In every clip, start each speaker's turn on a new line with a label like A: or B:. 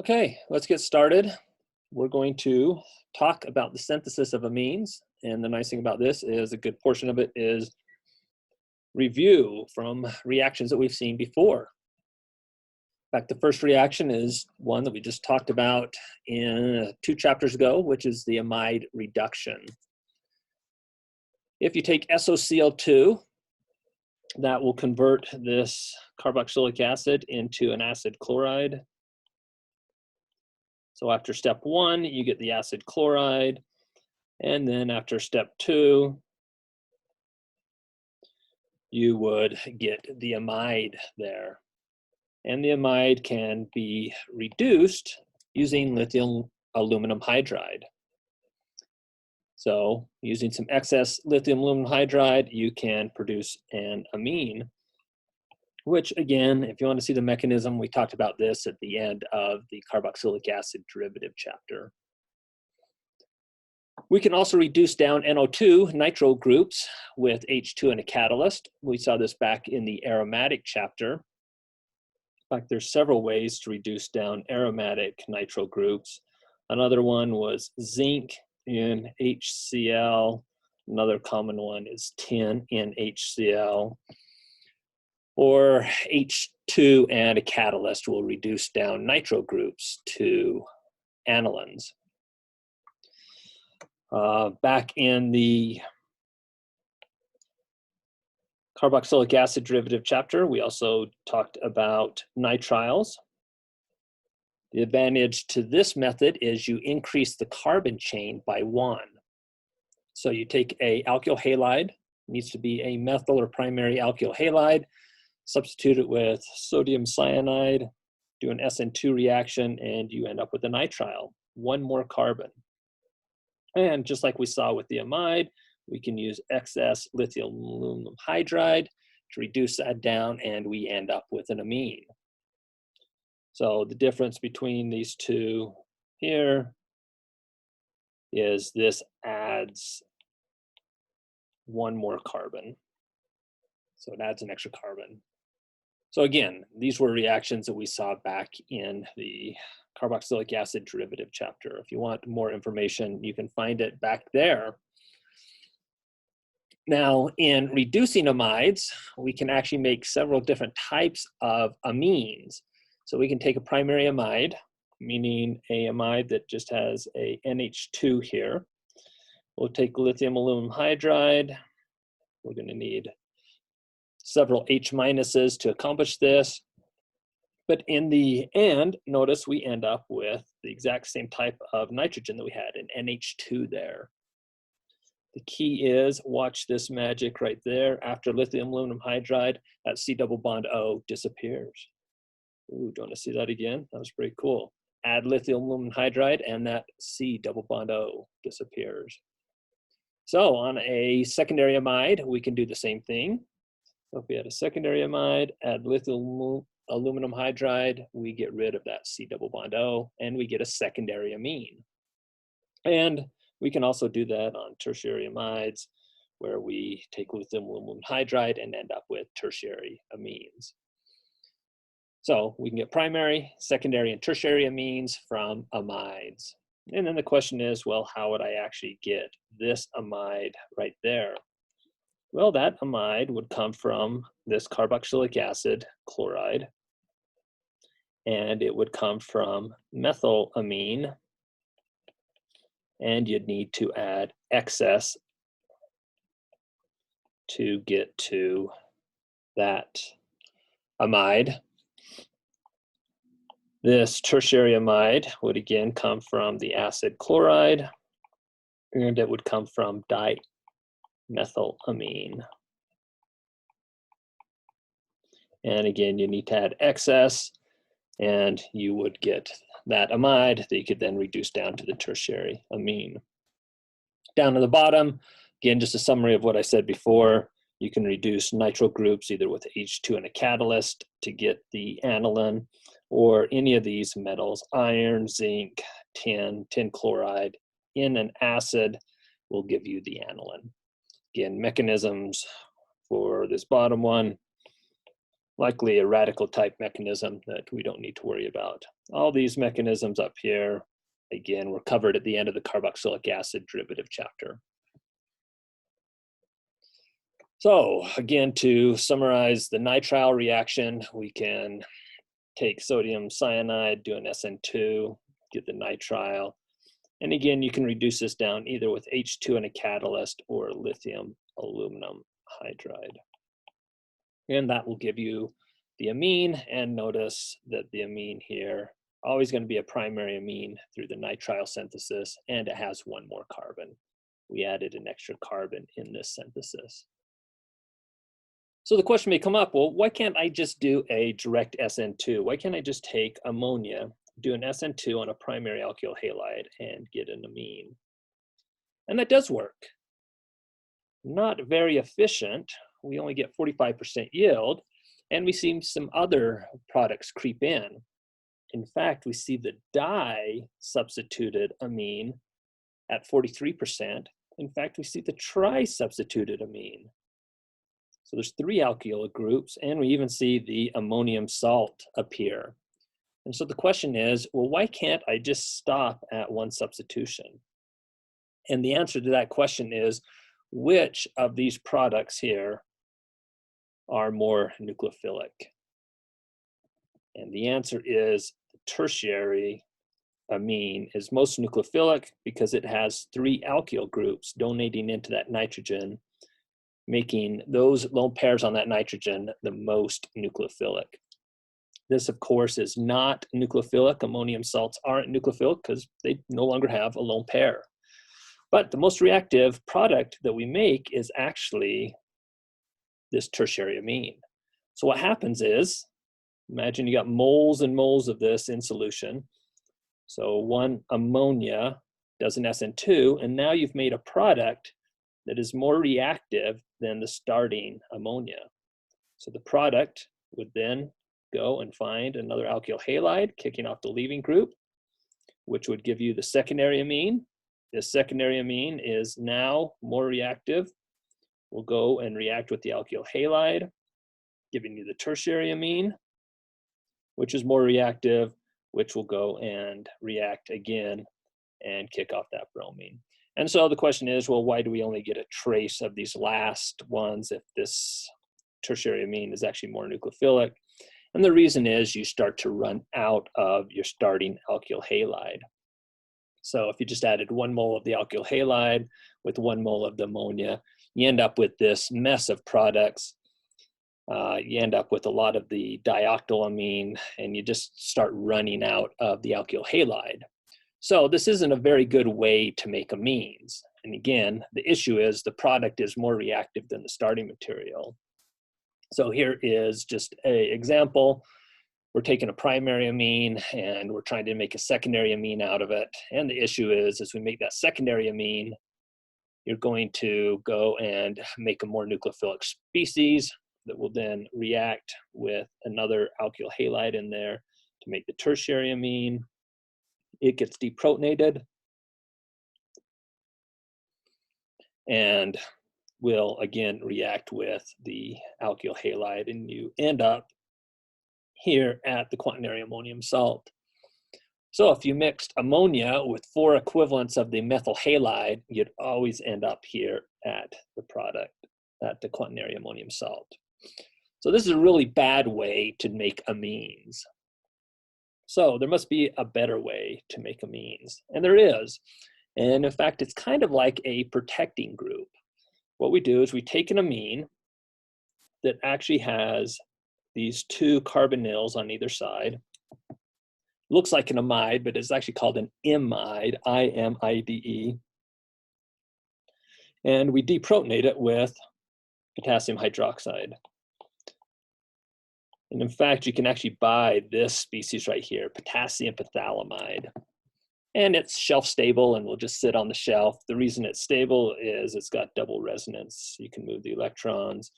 A: Okay, let's get started. We're going to talk about the synthesis of amines. And the nice thing about this is a good portion of it is review from reactions that we've seen before. In fact, the first reaction is one that we just talked about in 2 chapters ago, which is the amide reduction. If you take SOCl2, that will convert this carboxylic acid into an acid chloride. So after step 1, you get the acid chloride, and then after step 2, you would get the amide there. And the amide can be reduced using lithium aluminum hydride. So using some excess lithium aluminum hydride, you can produce an amine, which again, if you want to see the mechanism, we talked about this at the end of the carboxylic acid derivative chapter. We can also reduce down NO2 nitro groups with H2 and a catalyst. We saw this back in the aromatic chapter. In fact, there's several ways to reduce down aromatic nitro groups. Another one was zinc in HCl. Another common one is tin in HCl. Or H2 and a catalyst will reduce down nitro groups to anilines. Back in the carboxylic acid derivative chapter, we also talked about nitriles. The advantage to this method is you increase the carbon chain by 1. So you take a alkyl halide, needs to be a methyl or primary alkyl halide, substitute it with sodium cyanide, do an SN2 reaction, and you end up with a nitrile, 1 more carbon. And just like we saw with the amide, we can use excess lithium aluminum hydride to reduce that down, and we end up with an amine. So the difference between these two here is this adds 1 more carbon. So it adds an extra carbon. So again, these were reactions that we saw back in the carboxylic acid derivative chapter. If you want more information, you can find it back there. Now, in reducing amides, we can actually make several different types of amines. So we can take a primary amide, meaning a amide that just has a NH2 here. We'll take lithium aluminum hydride. We're going to need several H minuses to accomplish this. But in the end, notice we end up with the exact same type of nitrogen that we had, an NH2 there. The key is, watch this magic right there. After lithium aluminum hydride, that C double bond O disappears. Ooh, do you want to see that again? That was pretty cool. Add lithium aluminum hydride and that C double bond O disappears. So on a secondary amide, we can do the same thing. So if we had a secondary amide, add lithium aluminum hydride, we get rid of that C double bond O, and we get a secondary amine. And we can also do that on tertiary amides, where we take lithium aluminum hydride and end up with tertiary amines. So we can get primary, secondary, and tertiary amines from amides. And then the question is, well, how would I actually get this amide right there? Well, that amide would come from this carboxylic acid chloride, and it would come from methylamine, and you'd need to add excess to get to that amide. This tertiary amide would again come from the acid chloride, and it would come from dimethylamine. And again, you need to add excess, and you would get that amide that you could then reduce down to the tertiary amine. Down to the bottom, again, just a summary of what I said before. You can reduce nitro groups either with H2 and a catalyst to get the aniline, or any of these metals, iron, zinc, tin chloride, in an acid will give you the aniline. Again, mechanisms for this bottom one likely a radical type mechanism that we don't need to worry about. All these mechanisms up here, again, were covered at the end of the carboxylic acid derivative chapter. So again, to summarize the nitrile reaction, we can take sodium cyanide, do an SN2, get the nitrile. And again, you can reduce this down either with H2 and a catalyst or lithium aluminum hydride. And that will give you the amine. And notice that the amine here, always going to be a primary amine through the nitrile synthesis, and it has one more carbon. We added an extra carbon in this synthesis. So the question may come up, well, why can't I just do a direct SN2? Why can't I just take ammonia, do an SN2 on a primary alkyl halide, and get an amine? And that does work. Not very efficient. We only get 45% yield, and we see some other products creep in. In fact, we see the di-substituted amine at 43%. In fact, we see the tri-substituted amine. So there's 3 alkyl groups, and we even see the ammonium salt appear. And so the question is, well, why can't I just stop at one substitution? And the answer to that question is, which of these products here are more nucleophilic? And the answer is the tertiary amine is most nucleophilic because it has 3 alkyl groups donating into that nitrogen, making those lone pairs on that nitrogen the most nucleophilic. This, of course, is not nucleophilic. Ammonium salts aren't nucleophilic because they no longer have a lone pair. But the most reactive product that we make is actually this tertiary amine. So what happens is, imagine you got moles and moles of this in solution. So one ammonia does an SN2, and now you've made a product that is more reactive than the starting ammonia. So the product would then go and find another alkyl halide, kicking off the leaving group, which would give you the secondary amine. This secondary amine is now more reactive. We'll go and react with the alkyl halide, giving you the tertiary amine, which is more reactive, which will go and react again and kick off that bromine. And so the question is, well, why do we only get a trace of these last ones if this tertiary amine is actually more nucleophilic? And the reason is you start to run out of your starting alkyl halide. So if you just added 1 mole of the alkyl halide with 1 mole of the ammonia, you end up with this mess of products. You end up with a lot of the dioctylamine, and you just start running out of the alkyl halide. So this isn't a very good way to make amines. And again, the issue is the product is more reactive than the starting material. So here is just an example. We're taking a primary amine and we're trying to make a secondary amine out of it. And the issue is, as we make that secondary amine, you're going to go and make a more nucleophilic species that will then react with another alkyl halide in there to make the tertiary amine. It gets deprotonated and will again react with the alkyl halide, and you end up here at the quaternary ammonium salt. So if you mixed ammonia with 4 equivalents of the methyl halide, you'd always end up here at the product, at the quaternary ammonium salt. So this is a really bad way to make amines. So there must be a better way to make amines, and there is. And in fact, it's kind of like a protecting group. What we do is we take an amine that actually has these 2 carbonyls on either side. Looks like an amide, but it's actually called an imide, I-M-I-D-E. And we deprotonate it with potassium hydroxide. And in fact, you can actually buy this species right here, potassium phthalimide. And it's shelf stable and will just sit on the shelf. The reason it's stable is it's got double resonance. You can move the electrons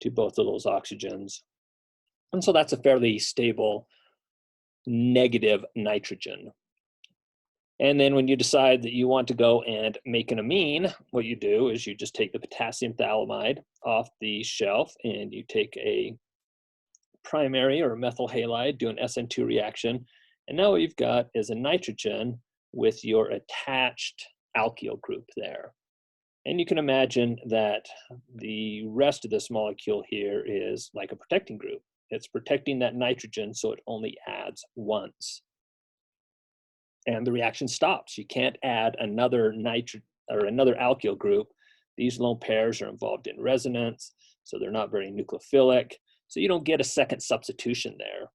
A: to both of those oxygens. And so that's a fairly stable negative nitrogen. And then when you decide that you want to go and make an amine, what you do is you just take the potassium phthalimide off the shelf and you take a primary or a methyl halide, do an SN2 reaction, and now what you've got is a nitrogen with your attached alkyl group there. And you can imagine that the rest of this molecule here is like a protecting group. It's protecting that nitrogen so it only adds once. And the reaction stops. You can't add another another alkyl group. These lone pairs are involved in resonance, so they're not very nucleophilic. So you don't get a second substitution there.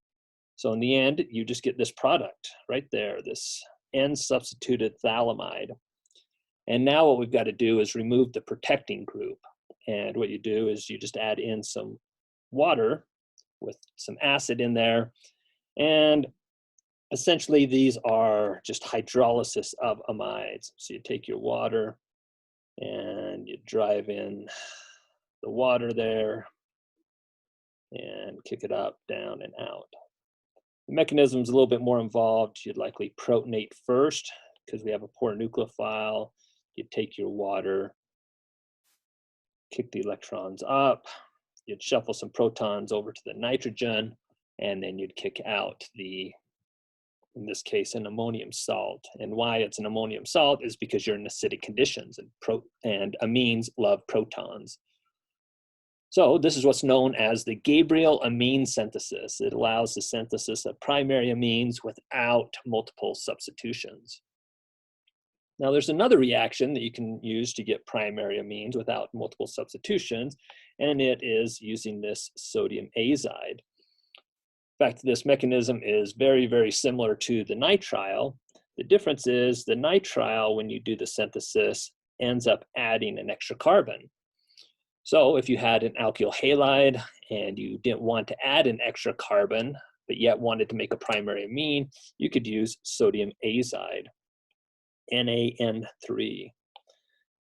A: So in the end, you just get this product right there, this N-substituted phthalimide. And now what we've got to do is remove the protecting group. And what you do is you just add in some water with some acid in there. And essentially these are just hydrolysis of amides. So you take your water and you drive in the water there and kick it up, down, and out. The mechanism's a little bit more involved. You'd likely protonate first because we have a poor nucleophile. You'd take your water, kick the electrons up, you'd shuffle some protons over to the nitrogen, and then you'd kick out the, in this case, an ammonium salt. And why it's an ammonium salt is because you're in acidic conditions, and amines love protons. So this is what's known as the Gabriel amine synthesis. It allows the synthesis of primary amines without multiple substitutions. Now there's another reaction that you can use to get primary amines without multiple substitutions, and it is using this sodium azide. In fact, this mechanism is very, very similar to the nitrile. The difference is the nitrile, when you do the synthesis, ends up adding an extra carbon. So if you had an alkyl halide and you didn't want to add an extra carbon, but yet wanted to make a primary amine, you could use sodium azide, NaN3.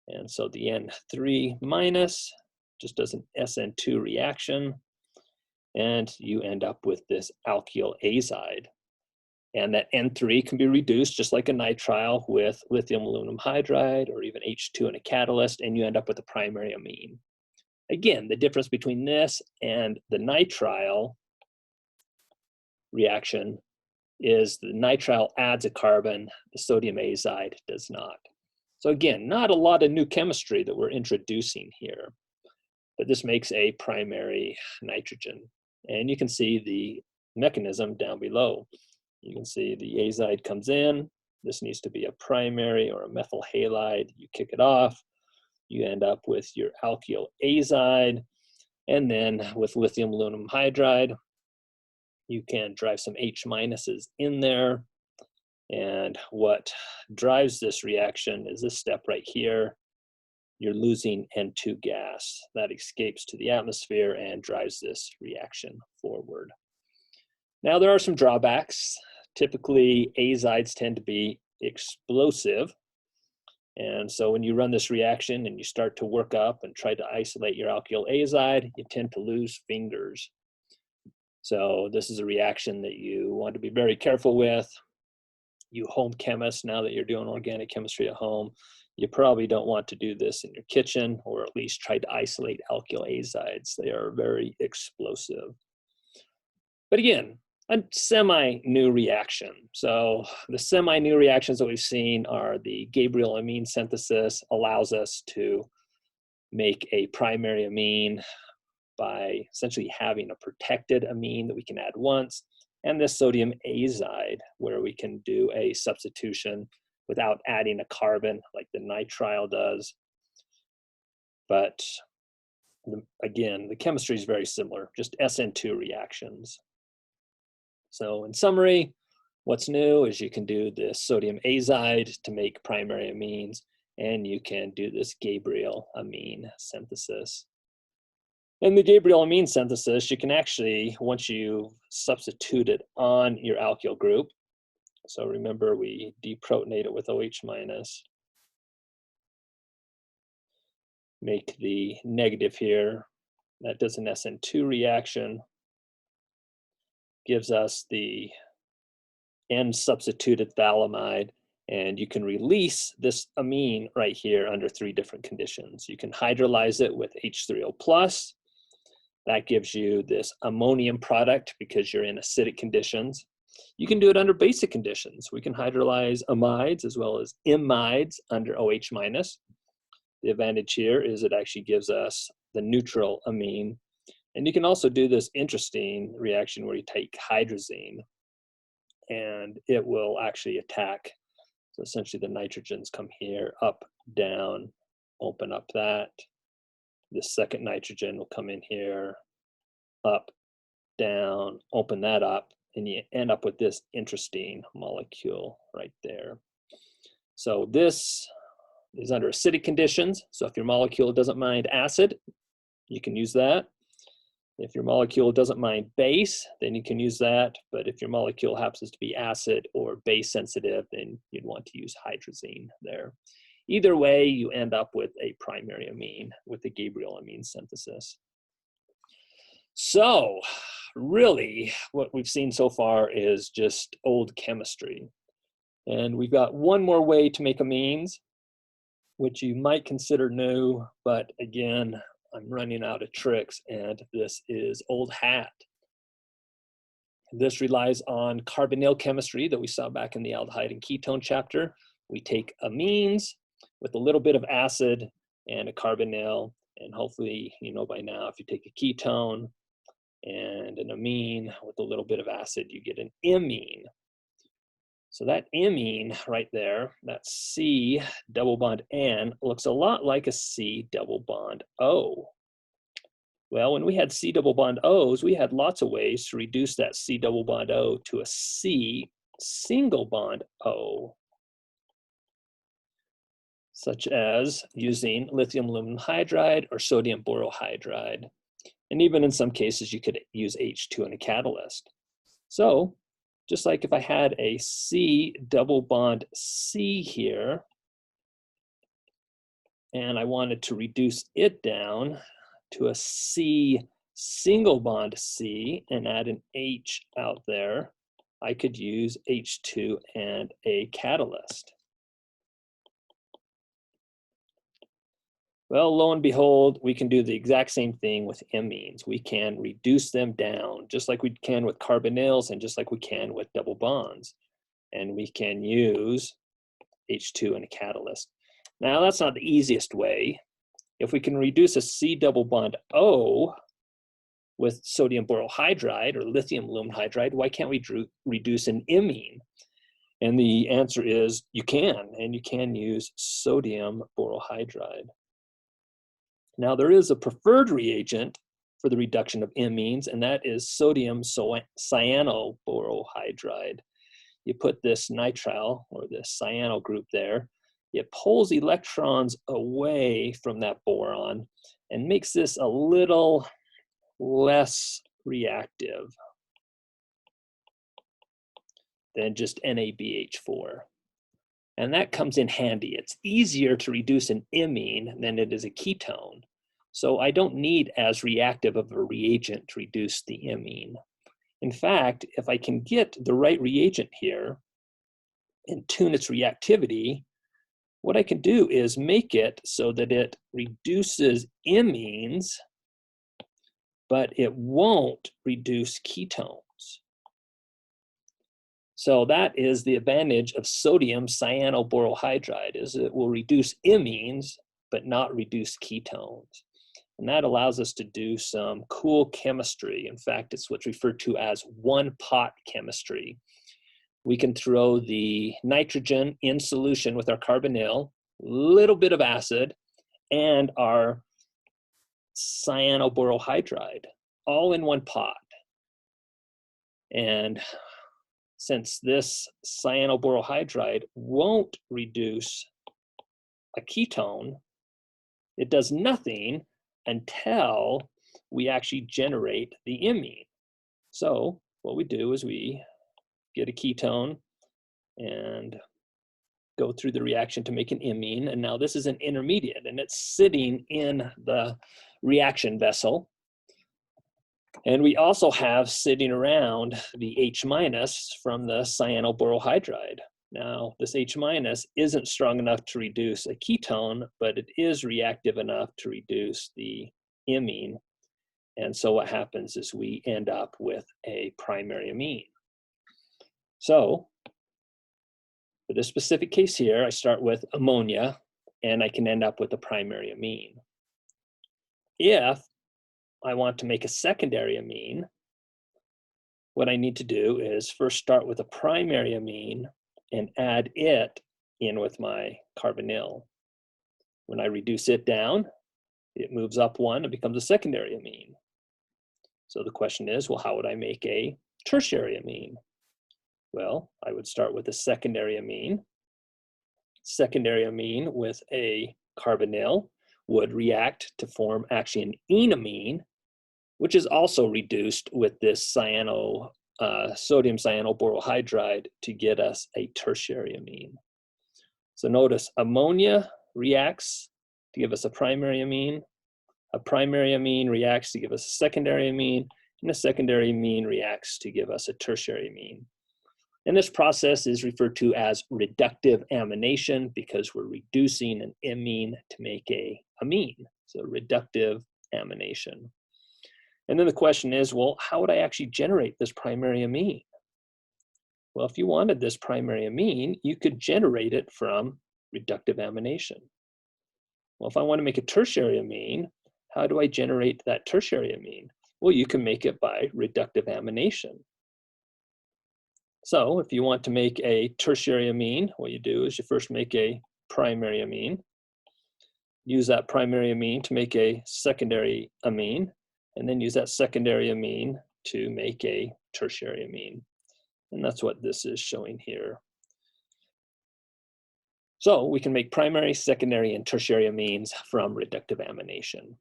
A: And so the N3 minus just does an SN2 reaction, and you end up with this alkyl azide. And that N3 can be reduced just like a nitrile with lithium aluminum hydride or even H2 in a catalyst, and you end up with a primary amine. Again, the difference between this and the nitrile reaction is the nitrile adds a carbon, the sodium azide does not. So again, not a lot of new chemistry that we're introducing here, but this makes a primary nitrogen. And you can see the mechanism down below. You can see the azide comes in. This needs to be a primary or a methyl halide. You kick it off. You end up with your alkyl azide. And then with lithium aluminum hydride, you can drive some H minuses in there. And what drives this reaction is this step right here. You're losing N2 gas that escapes to the atmosphere and drives this reaction forward. Now there are some drawbacks. Typically, azides tend to be explosive. And so when you run this reaction and you start to work up and try to isolate your alkyl azide, you tend to lose fingers. So this is a reaction that you want to be very careful with. You home chemists, now that you're doing organic chemistry at home, you probably don't want to do this in your kitchen, or at least try to isolate alkyl azides. They are very explosive. But again, a semi-new reaction. So the semi-new reactions that we've seen are the Gabriel amine synthesis allows us to make a primary amine by essentially having a protected amine that we can add once, and this sodium azide where we can do a substitution without adding a carbon like the nitrile does. But again, the chemistry is very similar, just SN2 reactions. So in summary, what's new is you can do this sodium azide to make primary amines, and you can do this Gabriel amine synthesis. In the Gabriel amine synthesis, you can actually, once you substitute it on your alkyl group, so remember we deprotonate it with OH minus, make the negative here, that does an SN2 reaction, gives us the N-substituted phthalimide, and you can release this amine right here under 3 different conditions. You can hydrolyze it with H3O+, That gives you this ammonium product because you're in acidic conditions. You can do it under basic conditions. We can hydrolyze amides as well as imides under OH minus. The advantage here is it actually gives us the neutral amine. And you can also do this interesting reaction where you take hydrazine and it will actually attack. So essentially the nitrogens come here, up, down, open up that. This second nitrogen will come in here, up, down, open that up, and you end up with this interesting molecule right there. So this is under acidic conditions. So if your molecule doesn't mind acid, you can use that. If your molecule doesn't mind base, then you can use that. But if your molecule happens to be acid or base sensitive, then you'd want to use hydrazine there. Either way, you end up with a primary amine with the Gabriel amine synthesis. So really what we've seen so far is just old chemistry. And we've got one more way to make amines, which you might consider new, but again, I'm running out of tricks, and this is old hat. This relies on carbonyl chemistry that we saw back in the aldehyde and ketone chapter. We take amines with a little bit of acid and a carbonyl, and hopefully you know by now if you take a ketone and an amine with a little bit of acid, you get an imine. So that imine right there, that C double bond N, looks a lot like a C double bond O. Well, when we had C double bond O's, we had lots of ways to reduce that C double bond O to a C single bond O, such as using lithium aluminum hydride or sodium borohydride. And even in some cases, you could use H2 in a catalyst. So just like if I had a C double bond C here, and I wanted to reduce it down to a C single bond C and add an H out there, I could use H2 and a catalyst. Well, lo and behold, we can do the exact same thing with amines. We can reduce them down, just like we can with carbonyls and just like we can with double bonds. And we can use H2 and a catalyst. Now, that's not the easiest way. If we can reduce a C double bond O with sodium borohydride or lithium aluminum hydride, why can't we reduce an imine? And the answer is you can, and you can use sodium borohydride. Now, there is a preferred reagent for the reduction of amines, and that is sodium cyanoborohydride. You put this nitrile, or this cyano group there, it pulls electrons away from that boron and makes this a little less reactive than just NaBH4. And that comes in handy. It's easier to reduce an imine than it is a ketone. So I don't need as reactive of a reagent to reduce the imine. In fact, if I can get the right reagent here and tune its reactivity, what I can do is make it so that it reduces imines, but it won't reduce ketones. So that is the advantage of sodium cyanoborohydride, is it will reduce imines, but not reduce ketones. And that allows us to do some cool chemistry. In fact, it's what's referred to as one-pot chemistry. We can throw the nitrogen in solution with our carbonyl, little bit of acid, and our cyanoborohydride, all in one pot. And since this cyanoborohydride won't reduce a ketone, it does nothing until we actually generate the imine. So what we do is we get a ketone and go through the reaction to make an imine. And now this is an intermediate, and it's sitting in the reaction vessel. And we also have sitting around the H- from the cyanoborohydride. Now, this H- isn't strong enough to reduce a ketone, but it is reactive enough to reduce the imine. And so what happens is we end up with a primary amine. So for this specific case here, I start with ammonia, and I can end up with a primary amine. If I want to make a secondary amine, what I need to do is first start with a primary amine and add it in with my carbonyl. When I reduce it down, it moves up one and becomes a secondary amine. So the question is, well, how would I make a tertiary amine? Well, I would start with a secondary amine. Secondary amine with a carbonyl would react to form actually an enamine, which is also reduced with this sodium cyanoborohydride to get us a tertiary amine. So notice ammonia reacts to give us a primary amine. A primary amine reacts to give us a secondary amine, and a secondary amine reacts to give us a tertiary amine. And this process is referred to as reductive amination because we're reducing an amine to make a amine. So reductive amination. And then the question is, well, how would I actually generate this primary amine? Well, if you wanted this primary amine, you could generate it from reductive amination. Well, if I want to make a tertiary amine, how do I generate that tertiary amine? Well, you can make it by reductive amination. So if you want to make a tertiary amine, what you do is you first make a primary amine, use that primary amine to make a secondary amine, and then use that secondary amine to make a tertiary amine. And that's what this is showing here. So we can make primary, secondary, and tertiary amines from reductive amination.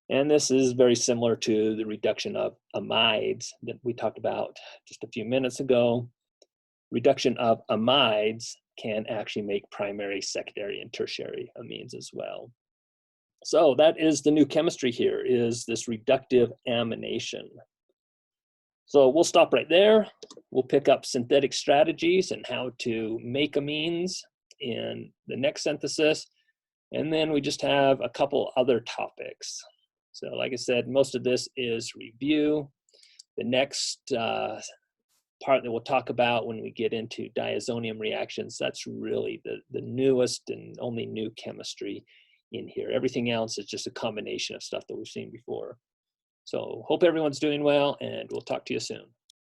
A: And this is very similar to the reduction of amides that we talked about just a few minutes ago. Reduction of amides can actually make primary, secondary, and tertiary amines as well. So that is the new chemistry here, is this reductive amination. So we'll stop right there. We'll pick up synthetic strategies and how to make amines in the next synthesis. And then we just have a couple other topics. So like I said, most of this is review. The next part that we'll talk about when we get into diazonium reactions, that's really the newest and only new chemistry in here. Everything else is just a combination of stuff that we've seen before. So hope everyone's doing well, and we'll talk to you soon.